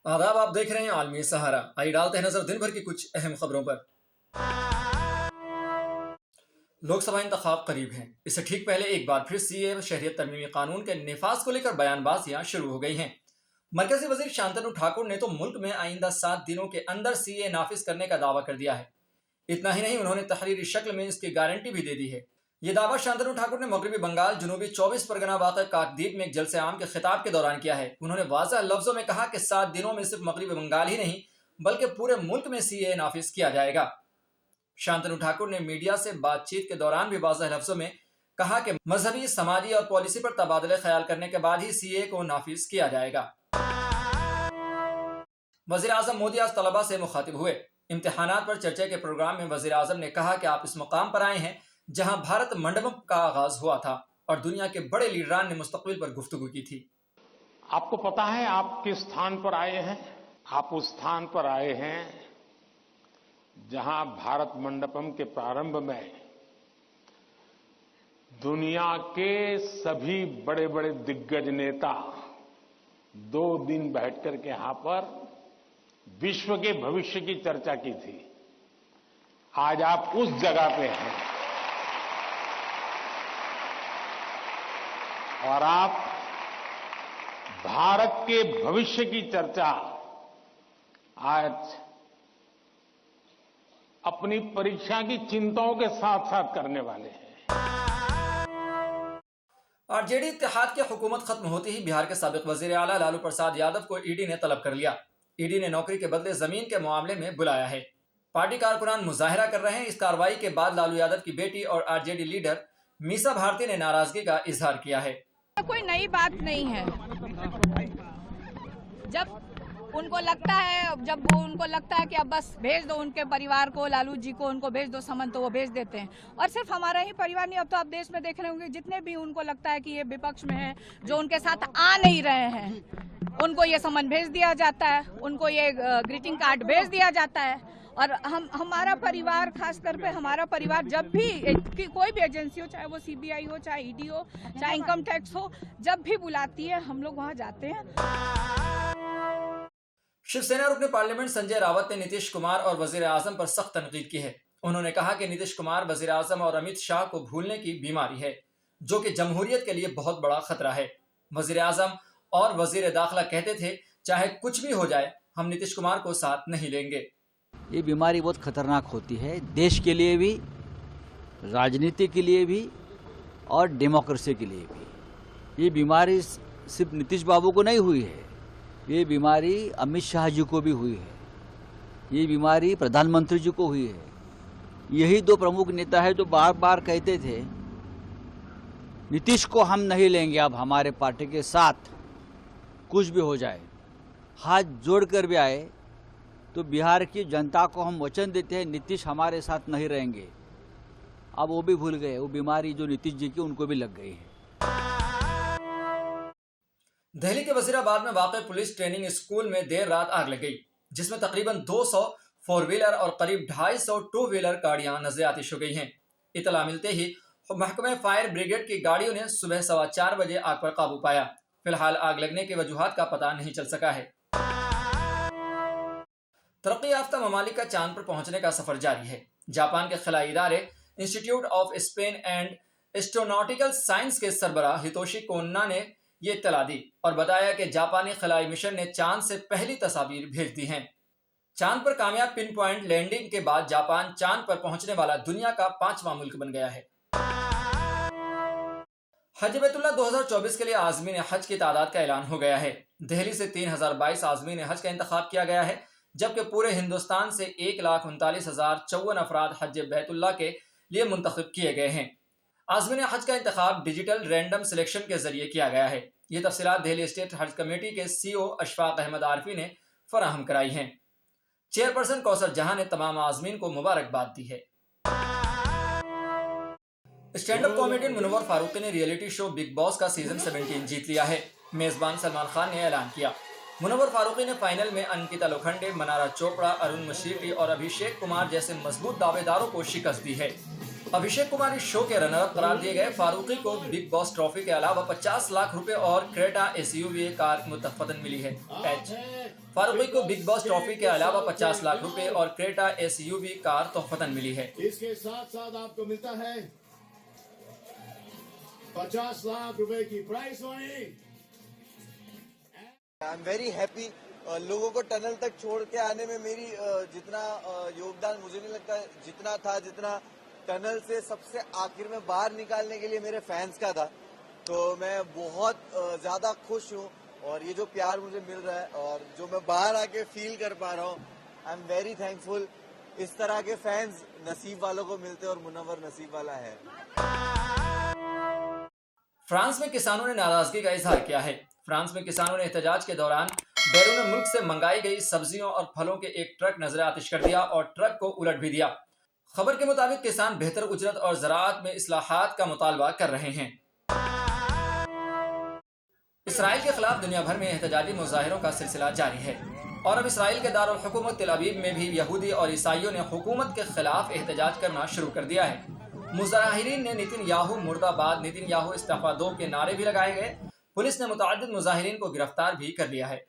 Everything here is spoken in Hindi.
आदाब, आप देख रहे हैं आलमी सहारा। आइए डालते हैं नजर दिन भर की कुछ अहम खबरों पर। लोकसभा इंतखाब करीब हैं। इससे ठीक पहले एक बार फिर सीए शहरियत तरमीमी कानून के निफाज को लेकर बयानबाजियां शुरू हो गई हैं। मरकजी वजीर शांतनु ठाकुर ने तो मुल्क में आइंदा 7 दिनों के अंदर सीए नाफिज करने का दावा कर दिया है। इतना ही नहीं, उन्होंने तहरीरी शक्ल में इसकी गारंटी भी दे दी है। ये दावा शांतनु ठाकुर ने मगरबी बंगाल जुनूबी 24 परगना वाक़ काकद्वीप में एक जलसे आम के खिताब के दौरान किया है। उन्होंने वाज़ह लफ्जों में कहा कि 7 दिनों में सिर्फ मगरबी बंगाल ही नहीं बल्कि पूरे मुल्क में सीए नाफिज किया जाएगा। शांतनु ठाकुर ने मीडिया से बातचीत के दौरान भी वाज़ह लफ्जों में कहा कि मजहबी, समाजी और पॉलिसी पर तबादले ख्याल करने के बाद ही सीए को नाफिज किया जाएगा। वज़ीर आज़म मोदी आज तलबा से मुखातिब हुए। इम्तिहानात पर चर्चा के प्रोग्राम में वज़ीर आज़म ने कहा कि आप इस मुकाम पर आए हैं जहां भारत मंडपम का आगाज हुआ था और दुनिया के बड़े लीडरान ने मुस्तकबिल पर गुफ्तगू की थी। आपको पता है आप किस स्थान पर आए हैं? आप उस स्थान पर आए हैं जहां भारत मंडपम के प्रारंभ में दुनिया के सभी बड़े बड़े दिग्गज नेता 2 दिन बैठकर के यहां पर विश्व के भविष्य की चर्चा की थी। आज आप उस जगह पे हैं और आप भारत के भविष्य की चर्चा आज अपनी परीक्षा की चिंताओं के साथ साथ करने वाले हैं। आरजेडी इत्तेहाद की हुकूमत खत्म होते ही बिहार के साबिक वजीर आला लालू प्रसाद यादव को ईडी ने तलब कर लिया। ईडी ने नौकरी के बदले जमीन के मामले में बुलाया है। पार्टी कारकुनान मुजाहिरा कर रहे हैं। इस कार्रवाई के बाद लालू यादव की बेटी और आरजेडी लीडर मीसा भारती ने नाराजगी का इजहार किया है। कोई नई बात नहीं है। जब उनको लगता है कि अब बस भेज दो उनके परिवार को, लालू जी को उनको भेज दो समन, तो वो भेज देते हैं। और सिर्फ हमारा ही परिवार नहीं, अब तो आप देश में देख रहे होंगे जितने भी उनको लगता है कि ये विपक्ष में हैं, जो उनके साथ आ नहीं रहे हैं, उनको ये समन भेज दिया जाता है, उनको ये ग्रीटिंग कार्ड भेज दिया जाता है। और हमारा परिवार, खास कर पे हमारा परिवार, जब भी कोई भी एजेंसी हो, चाहे वो सीबीआई हो, चाहे ईडी हो, चाहे इनकम टैक्स हो, जब भी बुलाती है हम लोग वहां जाते हैं। शिवसेना रुकने पार्लियामेंट संजय रावत ने नीतीश कुमार और वजीर आजम पर सख्त तनकीद की है। उन्होंने कहा कि नीतीश कुमार, वजीर आजम और अमित शाह को भूलने की बीमारी है, जो कि जमहूरियत के लिए बहुत बड़ा खतरा है। वजीर आजम और वजीर दाखिला कहते थे, चाहे कुछ भी हो जाए हम नीतीश कुमार को साथ नहीं लेंगे। ये बीमारी बहुत खतरनाक होती है, देश के लिए भी, राजनीति के लिए भी और डेमोक्रेसी के लिए भी। ये बीमारी सिर्फ नीतीश बाबू को नहीं हुई है, ये बीमारी अमित शाह जी को भी हुई है, ये बीमारी प्रधानमंत्री जी को हुई है। यही 2 प्रमुख नेता है जो बार बार कहते थे नीतीश को हम नहीं लेंगे, अब हमारे पार्टी के साथ कुछ भी हो जाए। हाथ जोड़कर भी आए तो बिहार की जनता को हम वचन देते हैं नीतीश हमारे साथ नहीं रहेंगे। अब वो भी भूल गए, वो बीमारी जो नीतीश जी की उनको भी लग गई है। दिल्ली के वजीराबाद में वाक़ पुलिस ट्रेनिंग स्कूल में देर रात आग लग गई, जिसमें तकरीबन 200 4 व्हीलर और करीब 250 2 व्हीलर गाड़ियां नज़र-ए-आतिश हो गई हैं। इतला मिलते ही महकमे फायर ब्रिगेड की गाड़ियों ने सुबह 4:15 बजे आग पर काबू पाया। फिलहाल आग लगने की वजूहात का पता नहीं चल सका है। तरक्की याफ्ता ममालिक का चांद पर पहुंचने का सफर जारी है। जापान के खलाई इदारे institute of Spain and astronautical science के सरबराह हितोशी कोन्ना ने ये इत्तला दी और बताया कि जापानी खलाई मिशन ने चांद से पहली तस्वीर भेज दी हैं। चांद पर कामयाब पिन पॉइंट लैंडिंग के बाद जापान चांद पर पहुंचने वाला दुनिया का 5वां मुल्क बन गया है। हज बैतुल्लाह 2024 के लिए आज़मीन हज की तादाद का ऐलान हो गया है। दिल्ली से 3022 आज़मीन हज का इंतखाब किया गया है, जबकि पूरे हिंदुस्तान से 1,39,054 अफराद हज बैतुल्लाह के लिए मुंतखब किए गए हैं। आज़मीन हज का इंतखाब डिजिटल रैंडम सिलेक्शन के जरिए किया गया है। ये तफसीलात दिल्ली स्टेट हज कमेटी के CEO अशफाक अहमद आरफी ने फराहम कराई हैं। चेयरपर्सन कौसर जहां ने तमाम आज़मीन को मुबारकबाद दी है। Stand up comedian Munawar Faruqui ने रियलिटी शो बिग बॉस का सीजन 17 जीत लिया है। मेजबान सलमान खान ने ऐलान किया। मुनव्वर फारूकी ने फाइनल में अंकिता लोखंडे, मनारा चोपड़ा, अरुण मशीटी और अभिषेक कुमार जैसे मजबूत दावेदारों को शिकस्त दी है। अभिषेक कुमार इस शो के रनर करार दिए गए फारूकी को बिग बॉस ट्रॉफी के अलावा 50 लाख रुपए और क्रेटा एसयूवी कार मुतफदन मिली है। फारूकी को बिग बॉस ट्रॉफी के अलावा 50 लाख रुपए और क्रेटा एसयूवी कार तोहफतन मिली है। इसके साथ साथ आपको मिलता है 50 लाख रुपए की price money. I am very happy. लोगों को टनल तक छोड़ के आने में मेरी जितना योगदान मुझे नहीं लगता जितना टनल से सबसे आखिर में बाहर निकालने के लिए मेरे फैंस का था। तो मैं बहुत ज्यादा खुश हूँ और ये जो प्यार मुझे मिल रहा है और जो मैं बाहर आके फील कर पा रहा हूँ, आई एम वेरी थैंकफुल। इस तरह के फैंस नसीब वालों को मिलते और मुनव्वर नसीब वाला है। फ्रांस में किसानों ने नाराजगी का इजहार किया है। फ्रांस में किसानों ने एहतजाज के दौरान बैरून मुल्क से मंगाई गई सब्जियों और फलों के एक ट्रक नजर आतिश कर दिया और ट्रक को उलट भी दिया। खबर के मुताबिक किसान बेहतर उजरत और ज़राअत में इस्लाहात का मुतालबा कर रहे हैं। इसराइल के खिलाफ दुनिया भर में एहतजाजी मुजाहिरों का सिलसिला जारी है और अब इसराइल के दारुल हुकूमत तेल अवीव में भी यहूदी और ईसाइयों ने हुकूमत के खिलाफ एहतजाज करना शुरू कर दिया है। मुजाहिरीन ने नेतन्याहू मुर्दाबाद, नेतन्याहू इस्तीफा दो के नारे भी लगाए गए। पुलिस ने मुतअद्दिद मुजाहिरीन को गिरफ्तार भी कर लिया है।